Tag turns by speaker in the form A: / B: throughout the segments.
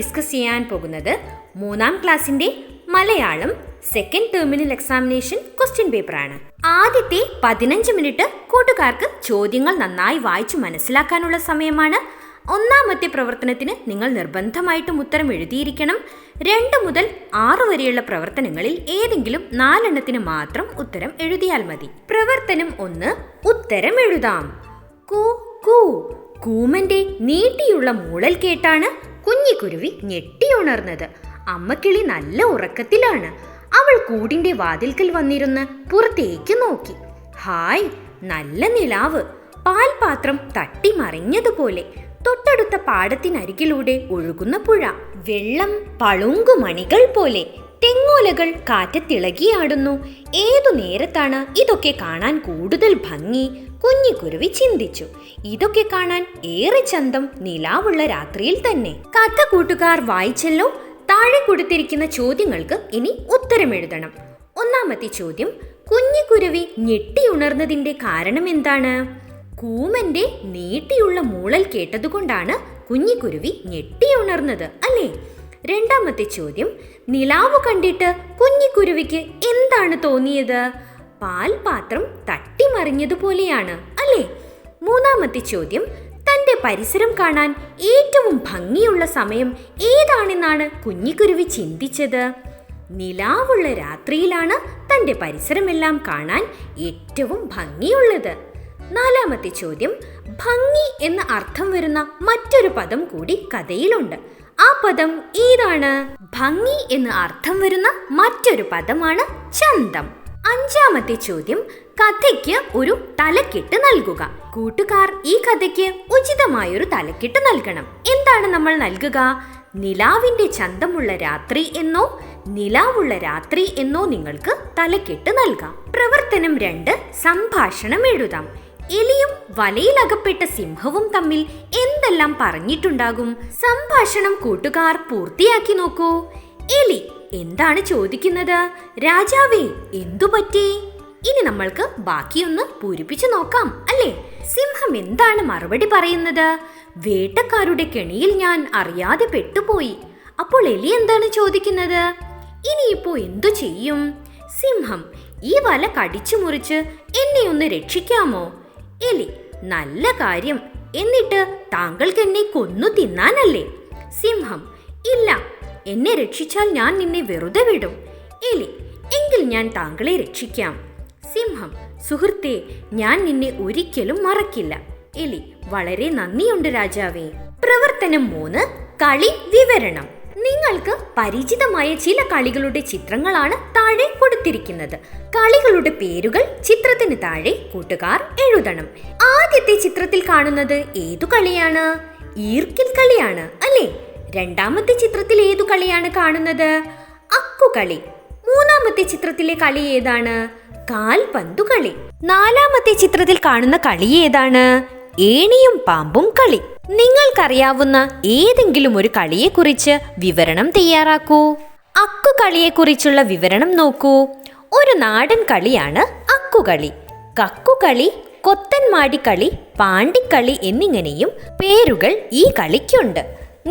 A: Discuss ചെയ്യാൻ പോകുന്നത് 3ാം ക്ലാസ്സിന്റെ Malayalam second terminal examination question പേപ്പറാണ്. ആദ്യത്തെ 15 മിനിറ്റ് കൂട്ടുകാർക്ക് ചോദ്യങ്ങൾ നന്നായി വായിച്ചു മനസ്സിലാക്കാനുള്ള സമയമാണ്. 1ാമത്തെ പ്രവർത്തനത്തിന് നിങ്ങൾ നിർബന്ധമായിട്ടും ഉത്തരം എഴുതിയിരിക്കണം. 2 മുതൽ 6 വരെയുള്ള പ്രവർത്തനങ്ങളിൽ ഏതെങ്കിലും 4 എണ്ണത്തിന് മാത്രം ഉത്തരം എഴുതിയാൽ മതി. പ്രവർത്തനം 1, ഉത്തരം എഴുതാം. കൂ കൂ. കൂമന്റെ നീട്ടിയുള്ള മൂളൽ കേട്ടാണ് കുഞ്ഞിക്കുരുവി ഞെട്ടിയുണർന്നത്. അമ്മക്കിളി നല്ല ഉറക്കത്തിലാണ്. അവൾ കൂടിന്റെ വാതിൽക്കൽ വന്നിരുന്ന് പുറത്തേക്ക് നോക്കി. ഹായ്, നല്ല നിലാവ്. പാൽപാത്രം തട്ടിമറിഞ്ഞതുപോലെ. തൊട്ടടുത്ത പാടത്തിനരികിലൂടെ ഒഴുകുന്ന പുഴ. വെള്ളം പളുങ്കുമണികൾ പോലെ. തെങ്ങോലകൾ കാറ്റത്തിളകിയാടുന്നു. ഏതു നേരത്താണ് ഇതൊക്കെ കാണാൻ കൂടുതൽ ഭംഗി? കുഞ്ഞിക്കുരുവി ചിന്തിച്ചു. ഇതൊക്കെ കാണാൻ ഏറെ ചന്തം നിലാവുള്ള രാത്രിയിൽ തന്നെ. കഥ കൂട്ടുകാർ വായിച്ചല്ലോ. താഴെ കൊടുത്തിരിക്കുന്ന ചോദ്യങ്ങൾക്ക് ഇനി ഉത്തരം എഴുതണം. 1ാമത്തെ ചോദ്യം, കുഞ്ഞിക്കുരുവി ഞെട്ടിയുണർന്നതിന്റെ കാരണം എന്താണ്? കൂമന്റെ നീട്ടിയുള്ള മൂളൽ കേട്ടതുകൊണ്ടാണ് കുഞ്ഞിക്കുരുവി ഞെട്ടിയുണർന്നത്, അല്ലേ? 2ാമത്തെ ചോദ്യം, നിലാവ് കണ്ടിട്ട് കുഞ്ഞിക്കുരുവിക്ക് എന്താണ് തോന്നിയത്? പാൽപാത്രം തട്ടിമറിഞ്ഞതുപോലെയാണ്, അല്ലേ? 3ാമത്തെ ചോദ്യം, തന്റെ പരിസരം കാണാൻ ഏറ്റവും ഭംഗിയുള്ള സമയം ഏതാണെന്നാണ് കുഞ്ഞിക്കുരുവി ചിന്തിച്ചത്? നിലാവുള്ള രാത്രിയിലാണ് തന്റെ പരിസരമെല്ലാം കാണാൻ ഏറ്റവും ഭംഗിയുള്ളത്. 4ാമത്തെ ചോദ്യം, ഭംഗി എന്ന അർത്ഥം വരുന്ന മറ്റൊരു പദം കൂടി കഥയിലുണ്ട്. ആ പദം ഏതാണ്? ഭംഗി എന്ന് അർത്ഥം വരുന്ന മറ്റൊരു പദമാണ് ചന്തം. 5ാമത്തെ ചോദ്യം, കഥയ്ക്ക് ഒരു തലക്കെട്ട് നൽകുക. കൂട്ടുകാർ ഈ കഥയ്ക്ക് ഉചിതമായൊരു തലക്കെട്ട് നൽകണം. എന്താണ് നമ്മൾ നൽകുക? നിലാവിന്റെ ചന്തമുള്ള രാത്രി എന്നോ നിലാവുള്ള രാത്രി എന്നോ നിങ്ങൾക്ക് തലക്കെട്ട് നൽകാം. പ്രവർത്തനം 2, സംഭാഷണം എഴുതാം. എലിയും വലയിലകപ്പെട്ട സിംഹവും തമ്മിൽ എന്തെല്ലാം പറഞ്ഞിട്ടുണ്ടാകും? സംഭാഷണം കൂട്ടുകാർ പൂർത്തിയാക്കി നോക്കൂ. എലി എന്താണ് ചോദിക്കുന്നത്? രാജാവേ, എന്തു പറ്റി? ഇനി നമ്മൾക്ക് ബാക്കിയൊന്ന് പൂരിപ്പിച്ചു നോക്കാം, അല്ലേ? സിംഹം എന്താണ് മറുപടി പറയുന്നത്? വേട്ടക്കാരുടെ കെണിയിൽ ഞാൻ അറിയാതെ പെട്ടുപോയി. അപ്പോൾ എലി എന്താണ് ചോദിക്കുന്നത്? ഇനിയിപ്പോ എന്തു ചെയ്യും? സിംഹം, ഈ വല കടിച്ചു മുറിച്ച് എന്നെ ഒന്ന് രക്ഷിക്കാമോ? എലി, നല്ല കാര്യം. എന്നിട്ട് താങ്കൾക്ക് എന്നെ കൊന്നു തിന്നാനല്ലേ? സിംഹം, ഇല്ല, എന്നെ രക്ഷിച്ചാൽ ഞാൻ നിന്നെ വെറുതെ വിടും. എലി, എങ്കിൽ ഞാൻ താങ്കളെ രക്ഷിക്കാം. സിംഹം, സുഹൃത്തേ, ഞാൻ നിന്നെ ഒരിക്കലും മറക്കില്ല. എലി, വളരെ നന്ദിയുണ്ട് രാജാവേ. പ്രവർത്തനം 3, കളി വിവരണം. നിങ്ങൾക്ക് പരിചിതമായ ചില കളികളുടെ ചിത്രങ്ങളാണ് താഴെ കൊടുത്തിരിക്കുന്നത്. കളികളുടെ പേരുകൾ ചിത്രത്തിന് താഴെ കൂട്ടുകാർ എഴുതണം. ആദ്യത്തെ ചിത്രത്തിൽ കാണുന്നത് ഏതു കളിയാണ്? ഈർക്കിൽ കളിയാണ്, അല്ലേ? 2ാമത്തെ ചിത്രത്തിൽ ഏതു കളിയാണ് കാണുന്നത്? അക്കുകളി. 3ാമത്തെ ചിത്രത്തിലെ കളി ഏതാണ്? കാൽപന്തു കളി. 4ാമത്തെ ചിത്രത്തിൽ കാണുന്ന കളി ഏതാണ്? ഏണിയും പാമ്പും കളി. നിങ്ങൾക്കറിയാവുന്ന ഏതെങ്കിലും ഒരു കളിയെക്കുറിച്ച് വിവരണം തയ്യാറാക്കൂ. അക്കുകളിയെക്കുറിച്ചുള്ള വിവരണം നോക്കൂ. ഒരു നാടൻ കളിയാണ് അക്കുകളി. കക്കുകളി, കൊത്തൻമാടിക്കളി, പാണ്ടിക്കളി എന്നിങ്ങനെയും പേരുകൾ ഈ കളിക്കുണ്ട്.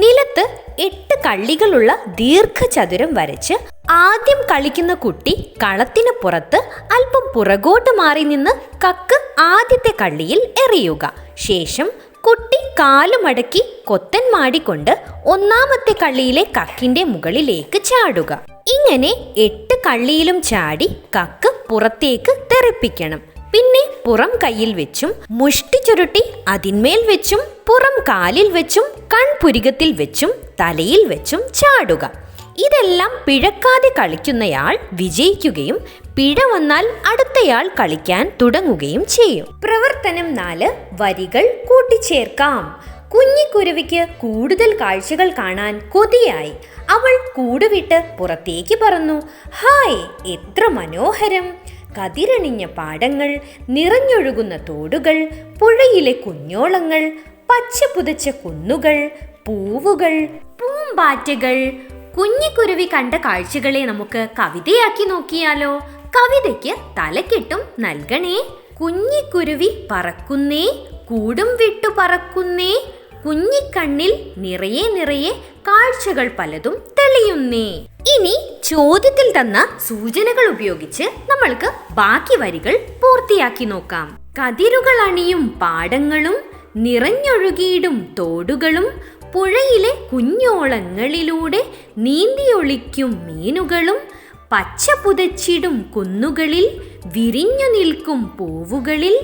A: നിലത്ത് 8 കള്ളികളുള്ള ദീർഘചതുരം വരച്ച് ആദ്യം കളിക്കുന്ന കുട്ടി കളത്തിന് പുറത്ത് അല്പം പുറകോട്ട് മാറി നിന്ന് കക്ക് ആദ്യത്തെ കള്ളിയിൽ എറിയുക. ശേഷം കുട്ടി കാലുമടക്കി കൊത്തൻമാടിക്കൊണ്ട് 1ാമത്തെ കള്ളിയിലെ കക്കിന്റെ മുകളിലേക്ക് ചാടുക. ഇങ്ങനെ 8 കള്ളിയിലും ചാടി കക്ക് പുറത്തേക്ക് തെറിപ്പിക്കണം. പിന്നെ പുറം കയ്യിൽ വെച്ചും മുഷ്ടി ചുരുട്ടി അതിന്മേൽ വെച്ചും പുറം കാലിൽ വെച്ചും കൺപുരികത്തിൽ വെച്ചും തലയിൽ വെച്ചും ചാടുക. ഇതെല്ലാം പിഴക്കാതെ കളിക്കുന്നയാൾ വിജയിക്കുകയും പിഴ വന്നാൽ അടുത്തയാൾ കളിക്കാൻ തുടങ്ങുകയും ചെയ്യും. പ്രവർത്തനം 4, വരികൾ കൂട്ടിച്ചേർക്കാം. കുഞ്ഞിക്കുരുവിക്ക് കൂടുതൽ കാഴ്ചകൾ കാണാൻ കൊതിയായി. അവൾ കൂടുവിട്ട് പുറത്തേക്ക് പറന്നു. ഹായ്, എത്ര മനോഹരം! കതിരണിഞ്ഞ പാടങ്ങൾ, നിറഞ്ഞൊഴുകുന്ന തോടുകൾ, പുഴയിലെ കുഞ്ഞോളങ്ങൾ, പച്ച പുതച്ച കുന്നുകൾ, പൂവുകൾ, പൂമ്പാറ്റകൾ. കുഞ്ഞിക്കുരുവി കണ്ട കാഴ്ചകളെ നമുക്ക് കവിതയാക്കി നോക്കിയാലോ? കവിതയ്ക്ക് തലക്കെട്ടും നൽകണേ. കുഞ്ഞിക്കുരുവി പറക്കുന്നേ, കൂടും വിട്ടു പറക്കുന്നേ, കുഞ്ഞിക്കണ്ണിൽ നിറയെ നിറയെ കാഴ്ചകൾ പലതും തെളിയുന്നേ. ഇനി ചോദ്യത്തിൽ തന്ന സൂചനകൾ ഉപയോഗിച്ച് നമ്മൾക്ക് ബാക്കി വരികൾ പൂർത്തിയാക്കി നോക്കാം. കതിരുകൾ അണിയും പാടങ്ങളും നിറഞ്ഞൊഴുകിയിടും തോടുകളും പുഴയിലെ കുഞ്ഞോളങ്ങളിലൂടെ നീന്തിയൊളിക്കും മീനുകളും പച്ച പുതച്ചിടും കുന്നുകളിൽ വിരിഞ്ഞു നിൽക്കും പൂവുകളിൽ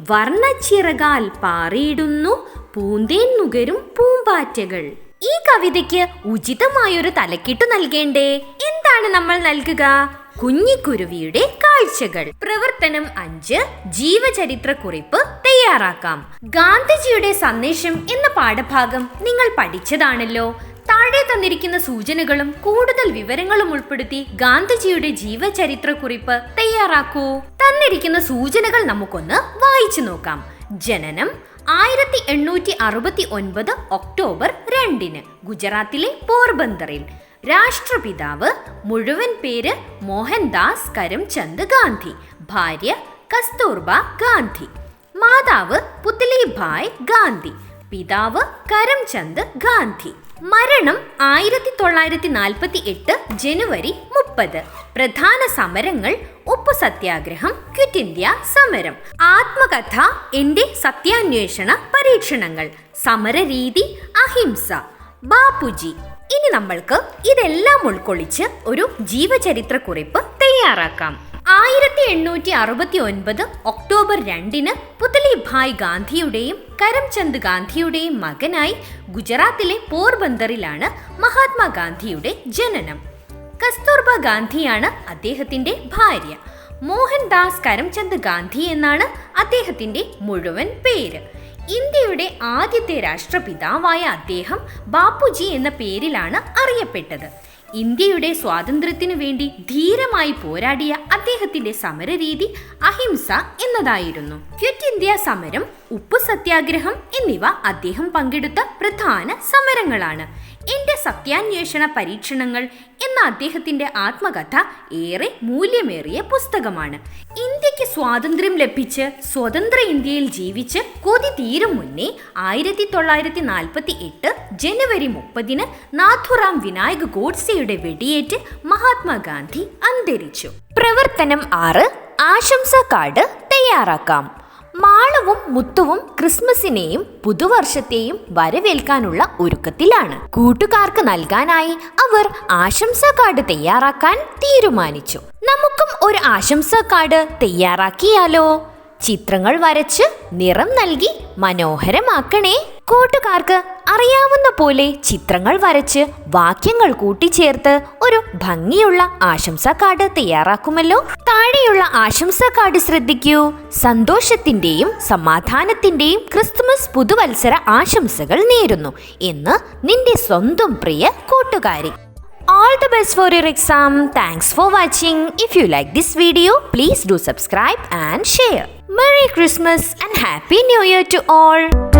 A: വർണ്ണച്ചിറകാൽ പാറിയിടുന്നു പൂന്തേൻ നുകരും പൂമ്പാറ്റകൾ. ഈ കവിതയ്ക്ക് ഉചിതമായൊരു തലക്കെട്ടു നൽകേണ്ടേ? എന്താണ് നമ്മൾ നൽകുക? കുഞ്ഞിക്കുരുവിയുടെ കാഴ്ചകൾ. പ്രവർത്തനം 5 ജീവചരിത്രക്കുറിപ്പ് തയ്യാറാക്കാം. ഗാന്ധിജിയുടെ സന്ദേശം എന്ന പാഠഭാഗം നിങ്ങൾ പഠിച്ചതാണല്ലോ. താഴെ തന്നിരിക്കുന്ന സൂചനകളും കൂടുതൽ വിവരങ്ങളും ഉൾപ്പെടുത്തി ഗാന്ധിജിയുടെ ജീവചരിത്രക്കുറിപ്പ് തയ്യാറാക്കൂ. തന്നിരിക്കുന്ന സൂചനകൾ നമുക്കൊന്ന് വായിച്ചു നോക്കാം. ജനനം 1869 ഒക്ടോബർ 2 ഗുജറാത്തിലെ പോർബന്തറിൽ. രാഷ്ട്രപിതാവ് മുഴുവൻ പേര് മോഹൻദാസ് കരംചന്ദ് ഗാന്ധി. ഭാര്യ കസ്തൂർബ ഗാന്ധി. മാതാവ് പുത്ലിഭായ് ഗാന്ധി. പിതാവ് കരംചന്ദ് ഗാന്ധി. മരണം 1948 ജനുവരി 30. പ്രധാന സമരങ്ങൾ: ഉപ്പു സത്യാഗ്രഹം, ക്വിറ്റ് ഇന്ത്യ സമരം. ആത്മകഥ എന്റെ സത്യാന്വേഷണ പരീക്ഷണങ്ങൾ. സമരരീതി അഹിംസ. ബാപ്പുജി. ഇനി നമ്മൾക്ക് ഇതെല്ലാം ഉൾക്കൊള്ളിച്ച് ഒരു ജീവചരിത്രക്കുറിപ്പ് തയ്യാറാക്കാം. 1869 ഒക്ടോബർ 2 പുത്ലിഭായ് ഗാന്ധിയുടെയും കരംചന്ദ് ഗാന്ധിയുടെയും മകനായി ഗുജറാത്തിലെ പോർബന്തറിലാണ് മഹാത്മാഗാന്ധിയുടെ ജനനം. കസ്തൂർബ ഗാന്ധിയാണ് അദ്ദേഹത്തിന്റെ ഭാര്യ. മോഹൻദാസ് കരംചന്ദ് ഗാന്ധി എന്നാണ് അദ്ദേഹത്തിന്റെ മുഴുവൻ പേര്. ഇന്ത്യയുടെ ആദ്യത്തെ രാഷ്ട്രപിതാവായ അദ്ദേഹം ബാപ്പുജി എന്ന പേരിലാണ് അറിയപ്പെട്ടത്. ഇന്ത്യയുടെ സ്വാതന്ത്ര്യത്തിനു വേണ്ടി ധീരമായി പോരാടിയ അദ്ദേഹത്തിന്റെ സമരരീതി അഹിംസ എന്നതായിരുന്നു. ക്വിറ്റ് ഇന്ത്യ സമരം, ഉപ്പു സത്യാഗ്രഹം എന്നിവ അദ്ദേഹം പങ്കെടുത്ത പ്രധാന സമരങ്ങളാണ്. എന്റെ സത്യാന്വേഷണ പരീക്ഷണങ്ങൾ എന്ന അദ്ദേഹത്തിന്റെ ആത്മകഥ ഏറെ മൂല്യമേറിയ പുസ്തകമാണ്. ഇന്ത്യക്ക് സ്വാതന്ത്ര്യം ലഭിച്ച് സ്വതന്ത്ര ഇന്ത്യയിൽ ജീവിച്ച് കൊതി തീരും മുന്നേ 1948 ജനുവരി 30 നാഥുറാം വിനായക് ഗോഡ്സെയുടെ വെടിയേറ്റ് മഹാത്മാഗാന്ധി അന്തരിച്ചു. പ്രവർത്തനം 6 ആശംസാ കാർഡ് തയ്യാറാക്കാം. മാളവും മുത്തുവും ക്രിസ്മസിനെയും പുതുവർഷത്തെയും വരവേൽക്കാനുള്ള ഒരുക്കത്തിലാണ്. കൂട്ടുകാർക്ക് നൽകാനായി അവർ ആശംസാ കാർഡ് തയ്യാറാക്കാൻ തീരുമാനിച്ചു. നമുക്കും ഒരു ആശംസാ കാർഡ് തയ്യാറാക്കിയാലോ? ചിത്രങ്ങൾ വരച്ച് നിറം നൽകി മനോഹരമാക്കണേ. കൂട്ടുകാർക്ക് അറിയാവുന്ന പോലെ ചിത്രങ്ങൾ വരച്ച് വാക്യങ്ങൾ കൂട്ടിച്ചേർത്ത് ഒരു ഭംഗിയുള്ള ആശംസാ കാർഡ് തയ്യാറാക്കുമല്ലോ. താഴെയുള്ള ആശംസാ കാർഡ് ശ്രദ്ധിക്കൂ. സന്തോഷത്തിന്റെയും സമാധാനത്തിന്റെയും ക്രിസ്തുമസ് പുതുവത്സര ആശംസകൾ നേരുന്നു എന്ന് നിന്റെ സ്വന്തം പ്രിയ കൂട്ടുകാരി. All the best for your exam. Thanks for watching. If you like this video, please do subscribe and share. Merry Christmas and Happy New Year to all.